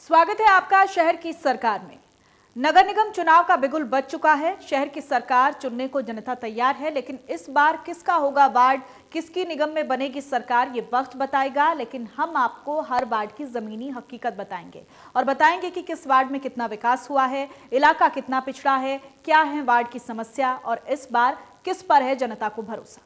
स्वागत है आपका शहर की सरकार में। नगर निगम चुनाव का बिगुल बज चुका है। शहर की सरकार चुनने को जनता तैयार है, लेकिन इस बार किसका होगा वार्ड, किसकी निगम में बनेगी सरकार, ये वक्त बताएगा। लेकिन हम आपको हर वार्ड की जमीनी हकीकत बताएंगे और बताएंगे कि किस वार्ड में कितना विकास हुआ है, इलाका कितना पिछड़ा है, क्या है वार्ड की समस्या और इस बार किस पर है जनता को भरोसा।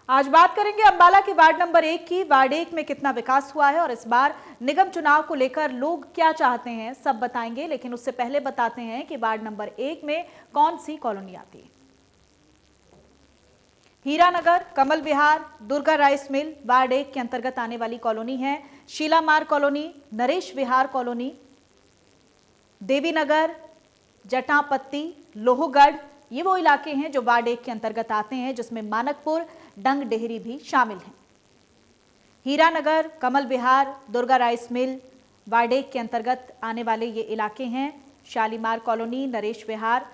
आज बात करेंगे अंबाला के वार्ड नंबर 1 की। वार्ड 1 में कितना विकास हुआ है और इस बार निगम चुनाव को लेकर लोग क्या चाहते हैं, सब बताएंगे। लेकिन उससे पहले बताते हैं कि वार्ड नंबर 1 में कौन सी कॉलोनी आती है। हीरानगर, कमल विहार, दुर्गा राइस मिल वार्ड 1 के अंतर्गत आने वाली कॉलोनी है। शीलामार कॉलोनी, नरेश विहार कॉलोनी, देवीनगर, जटापत्ती, लोहगढ़, ये वो इलाके हैं जो वार्ड 1 के अंतर्गत आते हैं, जिसमें मानकपुर, डंग डेहरी भी शामिल हैं। हीरानगर, कमल विहार, दुर्गा राइस मिल वार्ड 1 के अंतर्गत आने वाले ये इलाके हैं। शालीमार कॉलोनी, नरेश विहार,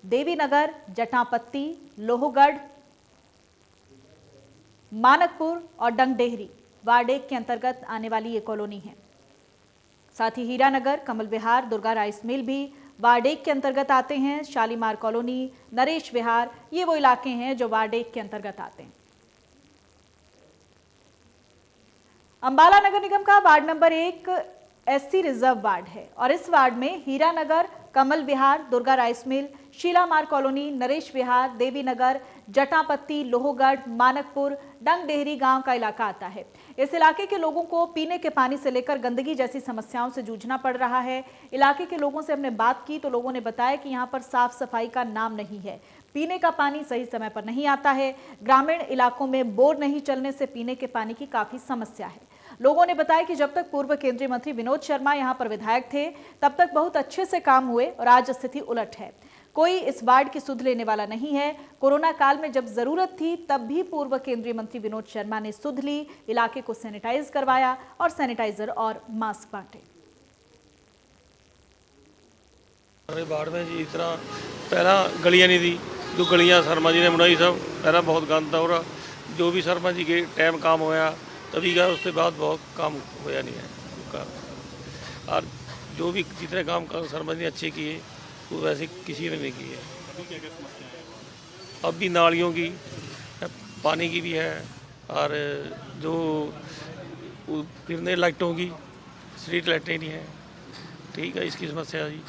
देवीनगर, जटापत्ती, लोहगढ़, मानकपुर और डंग डेहरी वार्ड 1 के अंतर्गत आने वाली ये कॉलोनी है। साथ ही हीरानगर, कमल विहार, दुर्गा राइस मिल भी वार्ड 1 के अंतर्गत आते हैं। शालीमार कॉलोनी, नरेश विहार, ये वो इलाके हैं जो वार्ड 1 के अंतर्गत आते हैं। अंबाला नगर निगम का ward number 1 SC reserve ward है और इस वार्ड में Hiranagar, Kamal Vihar, Durga rice mill, Shilamar colony, Naresh Vihar, Devinagar, Jatapatti, Lohgarh, Manakpur, Dang Dehri गांव का इलाका आता है। इस इलाके के लोगों को पीने के पानी से लेकर गंदगी जैसी समस्याओं से जूझना पड़ रहा है। इलाके के लोगों से हमने बात की तो लोगों ने बताया कि यहाँ पर साफ सफाई का नाम नहीं है, पीने का पानी सही समय पर नहीं आता है। ग्रामीण इलाकों में बोर नहीं चलने से पीने के पानी की काफी समस्या है। लोगों ने बताया कि जब तक पूर्व केंद्रीय मंत्री विनोद शर्मा यहां पर विधायक थे तब तक बहुत अच्छे से काम हुए और आज स्थिति उलट है। कोई इस वार्ड की सुध लेने वाला नहीं है। कोरोना काल में जब जरूरत थी तब भी पूर्व केंद्रीय मंत्री विनोद शर्मा ने सुध ली, इलाके को सैनिटाइज करवाया और सैनिटाइजर और मास्क बांटे। हमारे वार्ड में जी इस तरह पहला गलियां नहीं थी, जो गलियां शर्मा जी ने बनाई सब पहला बहुत गंद था। और जो भी शर्मा जी के टाइम काम होया तभी का, उसके बाद बहुत काम होया नहीं है उनका। और जो भी जितने काम शर्मा जी ने अच्छे किए वो वैसे किसी ने नहीं किए। अभी क्या क्या समस्या है? अब भी नालियों की, पानी की भी है और जो फिरने लाइटों की, स्ट्रीट लाइटें नहीं है। ठीक है, इसकी समस्या जी।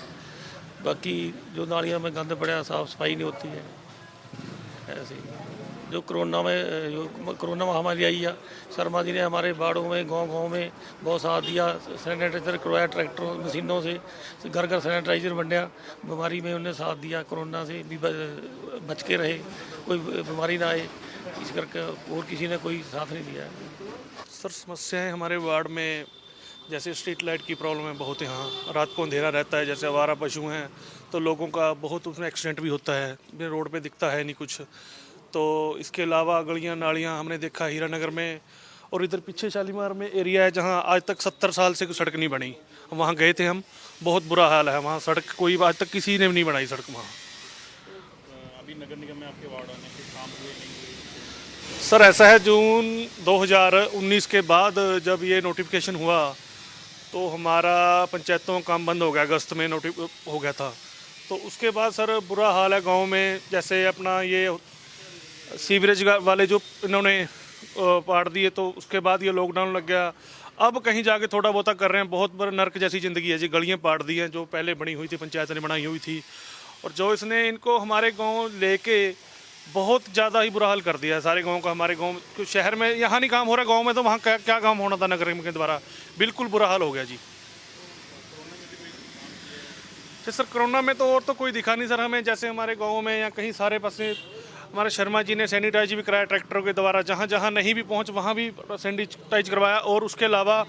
बाकी जो नालियों में गंद पड़ा, साफ सफाई नहीं होती है। ऐसे जो कोरोना महामारी आई है, शर्मा जी ने हमारे वार्डों में, गांव में बहुत साथ दिया। सैनिटाइजर करवाया ट्रैक्टर मशीनों से, घर घर सैनिटाइजर बंटिया। बीमारी में उन्हें साथ दिया, कोरोना से भी बच के रहे, कोई बीमारी ना आए, इस करके और किसी ने कोई साथ नहीं दिया। सर समस्याएं हमारे वार्ड में जैसे स्ट्रीट लाइट की प्रॉब्लम है बहुत। यहाँ रात को अंधेरा रहता है, जैसे आवारा पशु हैं तो लोगों का बहुत उसमें एक्सीडेंट भी होता है, रोड पे दिखता है नहीं कुछ। तो इसके अलावा गलियाँ नालियाँ हमने देखा हीरानगर में, और इधर पीछे शालीमार में एरिया है जहाँ आज तक 70 साल से कोई सड़क नहीं बनी। वहाँ गए थे हम, बहुत बुरा हाल है वहाँ। सड़क कोई आज तक किसी ने नहीं बनाई सड़क वहाँ। अभी नगर निगम में आपके वार्ड आने के काम हुए नहीं हुए? सर ऐसा है, जून 2019 के बाद जब ये नोटिफिकेशन हुआ तो हमारा पंचायतों का काम बंद हो गया, अगस्त में हो गया था। तो उसके बाद सर बुरा हाल है गांव में। जैसे अपना ये सीवरेज वाले जो इन्होंने पाड़ दिए तो उसके बाद ये लॉकडाउन लग गया। अब कहीं जाके थोड़ा बहुत कर रहे हैं। बहुत बड़ा नर्क जैसी ज़िंदगी है जी। गलियाँ पाड़ दी हैं जो पहले बनी हुई थी, पंचायत ने बनाई हुई थी, और जो इसने इनको हमारे गांव लेके बहुत ज़्यादा ही बुरा हाल कर दिया है सारे गांव का। हमारे गांव शहर में यहाँ नहीं काम हो रहा, गांव में तो वहाँ क्या काम होना था नगर निगम के द्वारा। बिल्कुल बुरा हाल हो गया जी। सर कोरोना में तो और तो कोई दिखा नहीं सर हमें। जैसे हमारे गाँव में या कहीं सारे पासे हमारे शर्मा जी ने सैनिटाइज भी कराया ट्रैक्टरों के द्वारा, जहाँ जहाँ नहीं भी पहुँच वहाँ भी सैनिटाइज करवाया। और उसके अलावा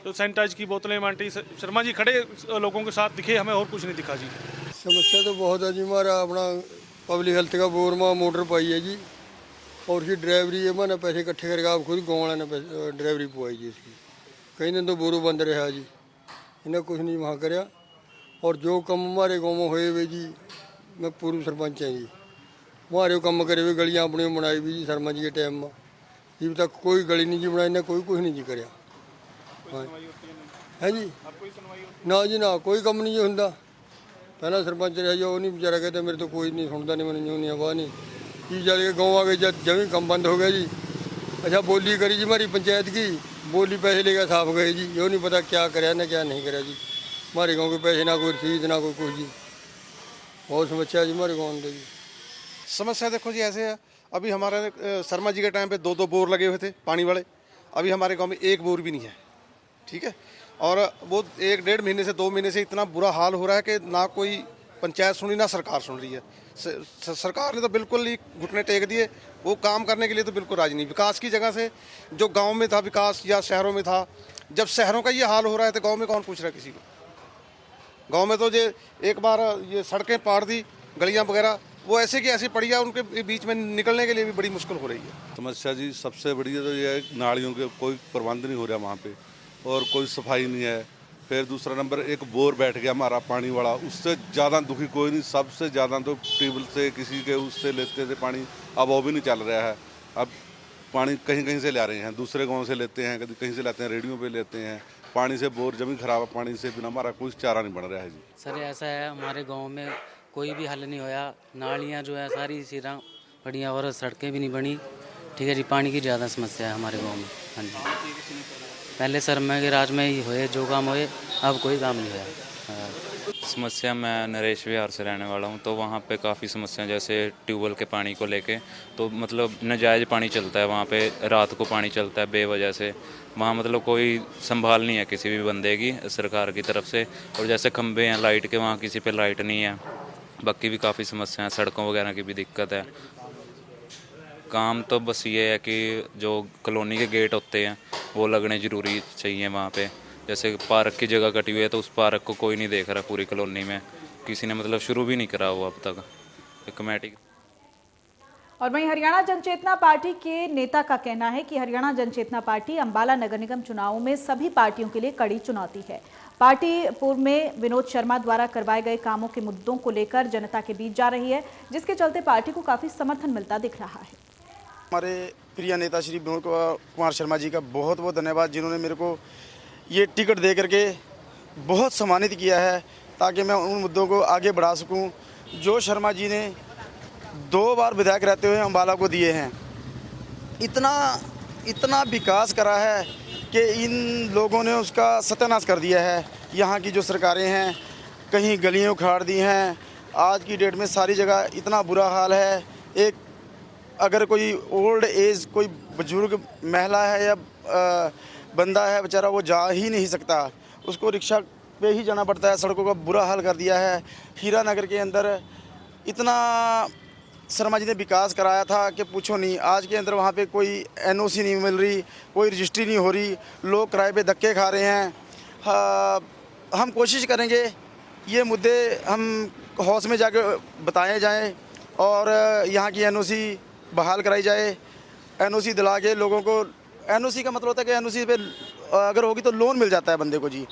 जो सैनिटाइज की बोतलें बांटी, शर्मा जी खड़े लोगों के साथ दिखे, हमें और कुछ नहीं दिखा जी। समस्या तो बहुत है जी। हमारा अपना पब्लिक हेल्थ का बोर में मोटर पाई है जी, और उसकी ड्राइवरी है, मैंने पैसे इकट्ठे करके आप खुद गाँव वाले ने ड्राइवरी पवाई जी इसकी। कई दिन तो बोरो बंद रहा जी, इन्हें कुछ नहीं वहाँ कराया। और जो कम हमारे गाँव में होए हुए जी, मैं पूर्व सरपंच हैं जी, हमारे कम करे हुए गलियाँ अपने बनाई हुई जी शर्मा जी के टाइम में। अभी तक कोई गली नहीं जी बनाई, इन्हें कोई कुछ नहीं जी कराया। हाँ है जी, ना जी ना कोई कम नहीं जी होंदा। पहला सरपंच रहा जी, वो नहीं बेचारा कहते मेरे तो कोई नहीं सुनता, नहीं मैंने यूँ नहीं हवा नहीं कि जाके गाँव आ गए जब जमी कम बंद हो गया जी। अच्छा बोली करी जी हमारी पंचायत की, बोली पैसे लेकर साफ गए जी, यो नहीं पता क्या कराया ना क्या नहीं कराया जी। हमारे गांव के पैसे ना कोई रसीद ना कोई कुछ जी, बहुत समस्या जी हमारे गाँव में जी। समस्या देखो जी ऐसे है, अभी हमारे शर्मा जी के टाइम पे 2-2 बोर लगे हुए थे पानी वाले, अभी हमारे गांव में 1 बोर भी नहीं है, ठीक है। और वो 1-1.5 महीने से 2 महीने से इतना बुरा हाल हो रहा है कि ना कोई पंचायत सुनी ना सरकार सुन रही है। सरकार ने तो बिल्कुल ही घुटने टेक दिए, वो काम करने के लिए तो बिल्कुल राजी नहीं। विकास की जगह से जो गाँव में था विकास या शहरों में था, जब शहरों का ये हाल हो रहा है तो गाँव में कौन पूछ रहा है किसी को। गांव में तो ये एक बार ये सड़कें पाड़ दी, गलियां वगैरह वो ऐसे की ऐसी पड़ी है, उनके बीच में निकलने के लिए भी बड़ी मुश्किल हो रही है। समस्या जी सबसे बड़ी तो ये है नालियों के कोई प्रबंध नहीं हो रहा वहाँ पे, और कोई सफाई नहीं है। फिर दूसरा नंबर एक बोर बैठ गया हमारा पानी वाला, उससे ज़्यादा दुखी कोई नहीं। सबसे ज़्यादा तो ट्यूबवेल से किसी के उससे लेते थे पानी, अब वो भी नहीं चल रहा है। अब पानी कहीं कहीं से ला रहे हैं, दूसरे गाँव से लेते हैं, कभी कहीं से लाते हैं, रेडियो पे लेते हैं। पानी से बोर जमीन खराब है, पानी से बिना हमारा कोई चारा नहीं बन रहा है जी। सर ऐसा है हमारे गांव में कोई भी हल नहीं होया, नालियां जो है सारी सीधा पड़ी और सड़कें भी नहीं बनी, ठीक है जी। पानी की ज़्यादा समस्या है हमारे गांव में। हाँ जी, पहले शर्मा के राज में ही हुए जो काम हुए, अब कोई काम नहीं हुआ। समस्या, मैं नरेश विहार से रहने वाला हूँ, तो वहाँ पे काफ़ी समस्या, जैसे ट्यूबवेल के पानी को लेके तो मतलब नाजायज़ पानी चलता है वहाँ पे, रात को पानी चलता है बेवजह से। वहाँ मतलब कोई संभाल नहीं है किसी भी बंदे की सरकार की तरफ से। और जैसे खंबे हैं लाइट के, वहाँ किसी पे लाइट नहीं है। बाकी भी काफ़ी समस्या है, सड़कों वगैरह की भी दिक्कत है। काम तो बस ये है कि जो कॉलोनी के गेट होते हैं वो लगने ज़रूरी चाहिए वहाँ पे। जैसे पार्क की जगह कटी हुई है तो उस पार्क को कोई नहीं देख रहा पूरी कॉलोनी में, किसी ने मतलब शुरू भी नहीं करा हुआ अब तक कमेटी। और वहीं हरियाणा जनचेतना पार्टी के नेता का कहना है कि हरियाणा जनचेतना पार्टी अंबाला नगर निगम चुनावों में सभी पार्टियों के लिए कड़ी चुनौती है। पार्टी पूर्व में विनोद शर्मा द्वारा करवाए गए कामों के मुद्दों को लेकर जनता के बीच जा रही है, जिसके चलते पार्टी को काफी समर्थन मिलता दिख रहा है। हमारे प्रिय नेता श्री विनोद कुमार शर्मा जी का बहुत बहुत धन्यवाद, जिन्होंने मेरे को ये टिकट दे करके बहुत सम्मानित किया है, ताकि मैं उन मुद्दों को आगे बढ़ा सकूं जो शर्मा जी ने 2 बार विधायक रहते हुए अंबाला को दिए हैं। इतना विकास करा है कि इन लोगों ने उसका सत्यानाश कर दिया है। यहाँ की जो सरकारें हैं, कहीं गलियाँ उखाड़ दी हैं। आज की डेट में सारी जगह इतना बुरा हाल है। एक अगर कोई ओल्ड एज कोई बुजुर्ग महिला है या बंदा है बेचारा, वो जा ही नहीं सकता, उसको रिक्शा पे ही जाना पड़ता है। सड़कों का बुरा हाल कर दिया है। हीरा नगर के अंदर इतना शर्मा जी ने विकास कराया था कि पूछो नहीं। आज के अंदर वहाँ पे कोई एनओसी नहीं मिल रही, कोई रजिस्ट्री नहीं हो रही, लोग किराए पे धक्के खा रहे हैं। हम कोशिश करेंगे ये मुद्दे हम हाउस में जाके बताए जाएं और यहाँ की एनओसी बहाल कराई जाए। एनओसी दिला के लोगों को, एनओसी का मतलब होता है कि एनओसी पे अगर होगी तो लोन मिल जाता है बंदे को जी।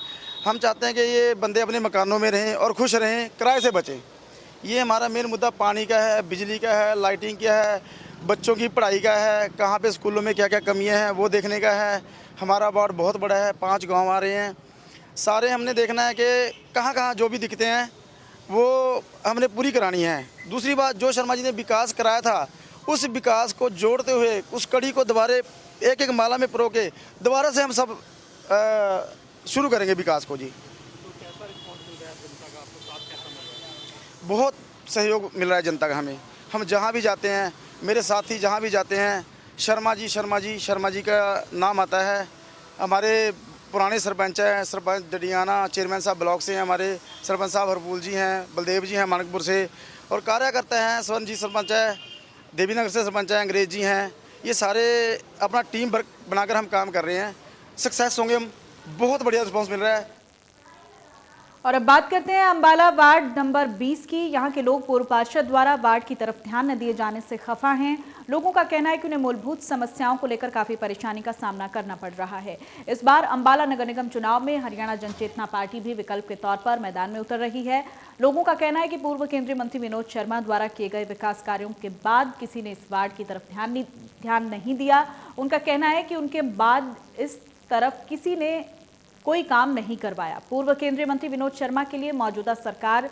हम चाहते हैं कि ये बंदे अपने मकानों में रहें और खुश रहें, किराए से बचें। ये हमारा मेन मुद्दा पानी का है, बिजली का है, लाइटिंग का है, बच्चों की पढ़ाई का है, कहाँ पे स्कूलों में क्या क्या कमियां हैं वो देखने का है। हमारा वार्ड बहुत बड़ा है, 5 गांव आ रहे हैं, सारे हमने देखना है कि कहाँ कहाँ जो भी दिखते हैं वो हमने पूरी करानी है। दूसरी बात, जो शर्मा जी ने विकास कराया था उस विकास को जोड़ते हुए उस कड़ी को दोबारा एक एक माला में पिरो के दोबारा से हम सब शुरू करेंगे विकास को जी। बहुत सहयोग मिल रहा है जनता का हमें। हम जहाँ भी जाते हैं, मेरे साथी जहाँ भी जाते हैं, शर्मा जी का नाम आता है। हमारे पुराने सरपंच हैं, सरपंच डडियाना, चेयरमैन साहब ब्लॉक से हैं, हमारे सरपंच साहब हरपूल जी हैं, बलदेव जी हैं मानकपुर से, और कार्यकर्ता हैं, स्वर्ण जी सरपंच है, देवीनगर से सरपंच हैं, अंग्रेज जी हैं। ये सारे अपना टीम वर्क बनाकर हम काम कर रहे हैं। सक्सेस होंगे हम। बहुत बढ़िया रिस्पॉन्स मिल रहा है। और अब बात करते हैं अंबाला वार्ड नंबर 20 की। यहाँ के लोग पूर्व पार्षद द्वारा वार्ड की तरफ ध्यान न दिए जाने से खफा हैं। लोगों का कहना है कि उन्हें मूलभूत समस्याओं को लेकर काफी परेशानी का सामना करना पड़ रहा है। इस बार अंबाला नगर निगम चुनाव में हरियाणा जनचेतना पार्टी भी विकल्प के तौर पर मैदान में उतर रही है। लोगों का कहना है कि पूर्व केंद्रीय मंत्री विनोद शर्मा द्वारा किए गए विकास कार्यों के बाद किसी ने इस वार्ड की तरफ ध्यान नहीं दिया। उनका कहना है कि उनके बाद इस तरफ किसी ने कोई काम नहीं करवाया। पूर्व केंद्रीय मंत्री विनोद शर्मा के लिए मौजूदा सरकार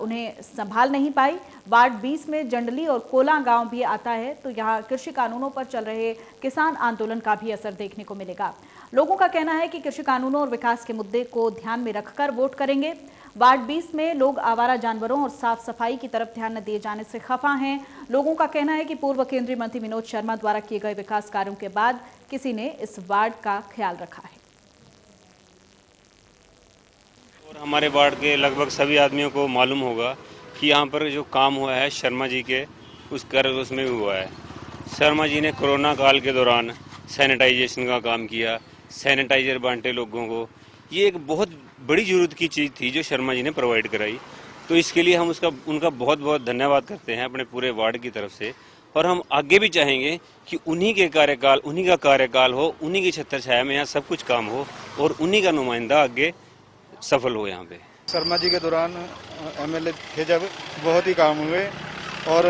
उन्हें संभाल नहीं पाई। वार्ड 20 में जंडली और कोला गांव भी आता है, तो यहां कृषि कानूनों पर चल रहे किसान आंदोलन का भी असर देखने को मिलेगा। लोगों का कहना है कि कृषि कानूनों और विकास के मुद्दे को ध्यान में रखकर वोट करेंगे। वार्ड 20 में लोग आवारा जानवरों और साफ सफाई की तरफ ध्यान न दिए जाने से खफा हैं। लोगों का कहना है कि पूर्व केंद्रीय मंत्री विनोद शर्मा द्वारा किए गए विकास कार्यों के बाद किसी ने इस वार्ड का ख्याल रखा है। और हमारे वार्ड के लगभग सभी आदमियों को मालूम होगा कि यहाँ पर जो काम हुआ है शर्मा जी के उसमें भी हुआ है। शर्मा जी ने कोरोना काल के दौरान सैनिटाइजेशन का काम किया, सैनिटाइजर बांटे लोगों को। ये एक बहुत बड़ी ज़रूरत की चीज़ थी जो शर्मा जी ने प्रोवाइड कराई, तो इसके लिए हम उनका बहुत बहुत धन्यवाद करते हैं अपने पूरे वार्ड की तरफ से। और हम आगे भी चाहेंगे कि उन्हीं का कार्यकाल हो, उन्हीं की छत्र छाया में यहाँ सब कुछ काम हो और उन्हीं का नुमाइंदा आगे सफल हो। यहाँ पे शर्मा जी के दौरान एमएलए थे जब बहुत ही काम हुए, और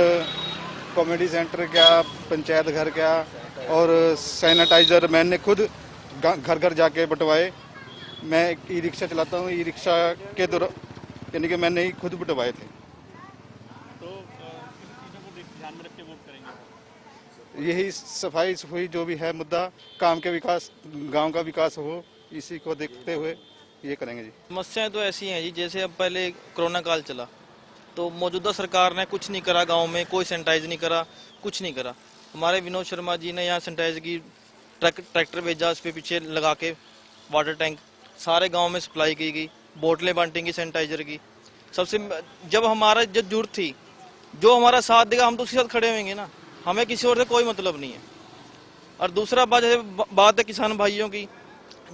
कॉमेडी सेंटर क्या, पंचायत घर क्या, और सैनिटाइजर मैंने खुद घर घर जाके बंटवाए। मैं ई रिक्शा चलाता हूँ, ई रिक्शा के दौरान यानी कि मैंने ही खुद बंटवाए थे। तो किन चीज़ों को ध्यान में रख के वोट करेंगे? यही सफाई सफाई जो भी है मुद्दा, काम के विकास, गांव का विकास हो, इसी को देखते हुए ये करेंगे जी। समस्याएं तो ऐसी हैं जी, जैसे अब पहले कोरोना काल चला तो मौजूदा सरकार ने कुछ नहीं करा, गांव में कोई सैनिटाइज नहीं करा, कुछ नहीं करा। हमारे विनोद शर्मा जी ने यहाँ सैनिटाइज की ट्रैक्टर भेजा, उस पर पीछे लगा के वाटर टैंक सारे गांव में सप्लाई की गई, बोतलें बांटेंगी सैनिटाइजर की। सबसे जब हमारा जो जरूरत थी, जो हमारा साथ देगा हम तो उसके साथ खड़े होंगे ना, हमें किसी और से कोई मतलब नहीं है। और दूसरा बात है किसान भाइयों की,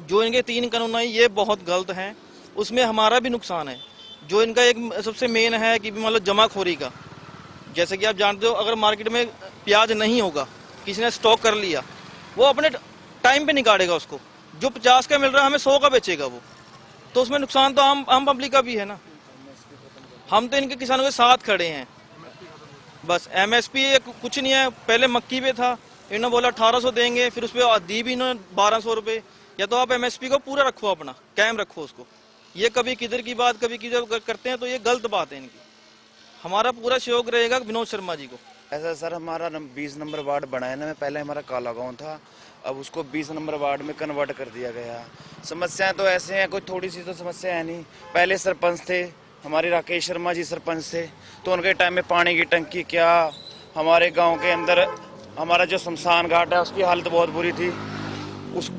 जो इनके 3 कानून है ये बहुत गलत हैं, उसमें हमारा भी नुकसान है। जो इनका एक सबसे मेन है कि मतलब जमाखोरी का, जैसे कि आप जानते हो अगर मार्केट में प्याज नहीं होगा, किसी ने स्टॉक कर लिया, वो अपने टाइम पे निकालेगा उसको, जो 50 का मिल रहा है हमें 100 का बेचेगा वो, तो उसमें नुकसान तो आम पब्लिक का भी है ना। हम तो इनके किसानों के साथ खड़े हैं। बस एमएसपी कुछ नहीं है, पहले मक्की पे था, इन्होंने बोला 1800 देंगे, फिर उस पर दी भी इन्होंने 1200 रुपये। या तो आप एमएसपी को पूरा रखो, अपना कायम रखो उसको। ये कभी किधर की बात कभी किधर करते हैं, तो ये गलत बात है इनकी। हमारा पूरा सहयोग रहेगा विनोद शर्मा जी को। ऐसा सर हमारा 20 नंबर वार्ड बना है ना, पहले हमारा काला गांव था, अब उसको 20 नंबर वार्ड में कन्वर्ट कर दिया गया। समस्याएं तो ऐसे हैं, कोई थोड़ी सी तो समस्या है नहीं। पहले सरपंच थे हमारे राकेश शर्मा जी सरपंच थे, तो उनके टाइम में पानी की टंकी क्या, हमारे गाँव के अंदर हमारा जो शमशान घाट है उसकी हालत बहुत बुरी थी।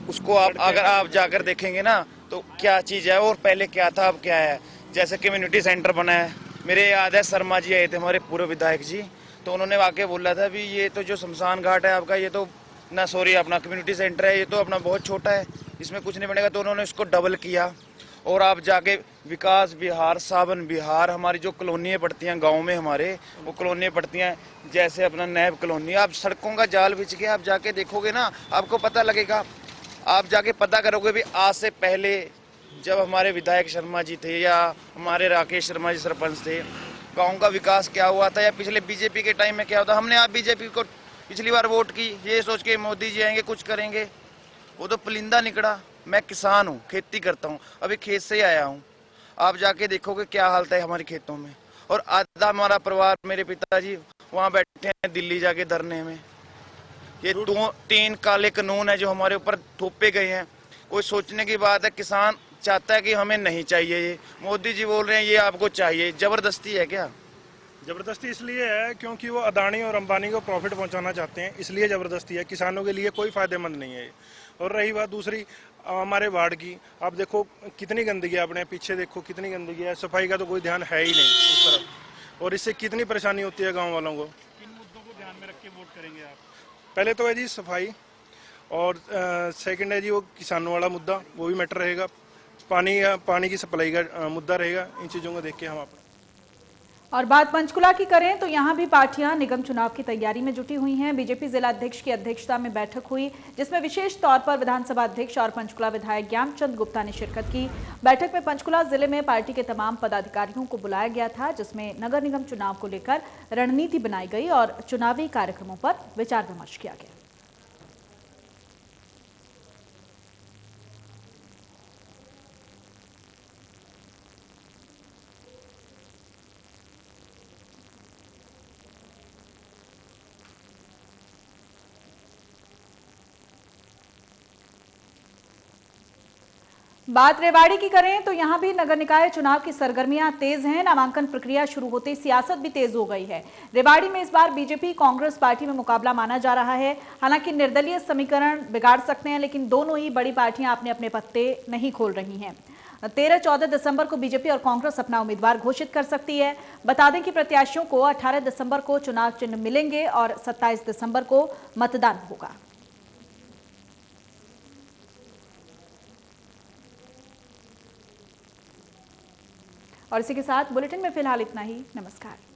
उसको अगर आप जाकर देखेंगे ना तो क्या चीज़ है और पहले क्या था अब क्या है। जैसे कम्युनिटी सेंटर बना है, मेरे याद है शर्मा जी आए थे हमारे पूर्व विधायक जी, तो उन्होंने आके बोला था भी ये तो जो शमशान घाट है आपका, ये तो ना सॉरी अपना कम्युनिटी सेंटर है, ये तो अपना बहुत छोटा है, इसमें कुछ नहीं बनेगा। तो उन्होंने इसको डबल किया। और आप जाके विकास विहार, सावन विहार, हमारी जो कॉलोनियाँ पड़ती हैं गाँव में हमारे, वो कॉलोनियाँ पड़ती हैं, जैसे अपना नैब कॉलोनी, आप सड़कों का जाल बिछ के आप जाके देखोगे ना, आपको पता लगेगा। आप जाके पता करोगे भी आज से पहले जब हमारे विधायक शर्मा जी थे या हमारे राकेश शर्मा जी सरपंच थे, गांव का विकास क्या हुआ था, या पिछले बीजेपी के टाइम में क्या होता। हमने आप बीजेपी को पिछली बार वोट की ये सोच के मोदी जी आएंगे कुछ करेंगे, वो तो पुलिंदा निकला। मैं किसान हूँ, खेती करता हूँ, अभी खेत से ही आया हूँ। आप जाके देखोगे क्या हालत है हमारे खेतों में। और आधा हमारा परिवार, मेरे पिताजी वहाँ बैठे हैं दिल्ली जाके धरने में। ये 3 काले कानून है जो हमारे ऊपर थोपे गए हैं। कोई सोचने की बात है, किसान चाहता है कि हमें नहीं चाहिए, ये मोदी जी बोल रहे हैं ये आपको चाहिए। जबरदस्ती है क्या? जबरदस्ती इसलिए है क्योंकि वो अदानी और अंबानी को प्रॉफिट पहुंचाना चाहते हैं, इसलिए जबरदस्ती है। किसानों के लिए कोई फायदेमंद नहीं है। और रही बात दूसरी हमारे वार्ड की, आप देखो कितनी गंदगी है, अपने पीछे देखो कितनी गंदगी है, सफाई का तो कोई ध्यान है ही नहीं उस तरफ, और इससे कितनी परेशानी होती है गाँव वालों को। किन मुद्दों को ध्यान में रख के वोट करेंगे आप? पहले तो है जी सफाई, और सेकंड है जी वो किसानों वाला मुद्दा, वो भी मैटर रहेगा। पानी की सप्लाई का मुद्दा रहेगा। इन चीज़ों को देख के हम और बात पंचकुला की करें तो यहां भी पार्टियां निगम चुनाव की तैयारी में जुटी हुई हैं। बीजेपी जिला अध्यक्ष की अध्यक्षता में बैठक हुई, जिसमें विशेष तौर पर विधानसभा अध्यक्ष और पंचकुला विधायक ज्ञानचंद गुप्ता ने शिरकत की। बैठक में पंचकुला जिले में पार्टी के तमाम पदाधिकारियों को बुलाया गया था, जिसमें नगर निगम चुनाव को लेकर रणनीति बनाई गई और चुनावी कार्यक्रमों पर विचार विमर्श किया गया। बात रेवाड़ी की करें तो यहां भी नगर निकाय चुनाव की सरगर्मियां तेज हैं। नामांकन प्रक्रिया शुरू होते ही सियासत भी तेज हो गई है। रेवाड़ी में इस बार बीजेपी कांग्रेस पार्टी में मुकाबला माना जा रहा है। हालांकि निर्दलीय समीकरण बिगाड़ सकते हैं, लेकिन दोनों ही बड़ी पार्टियां अपने अपने पत्ते नहीं खोल रही हैं। 13-14 दिसंबर को बीजेपी और कांग्रेस अपना उम्मीदवार घोषित कर सकती है। बता दें कि प्रत्याशियों को 18 दिसंबर को चुनाव चिन्ह मिलेंगे और 27 दिसंबर को मतदान होगा। और इसी के साथ बुलेटिन में फिलहाल इतना ही। नमस्कार।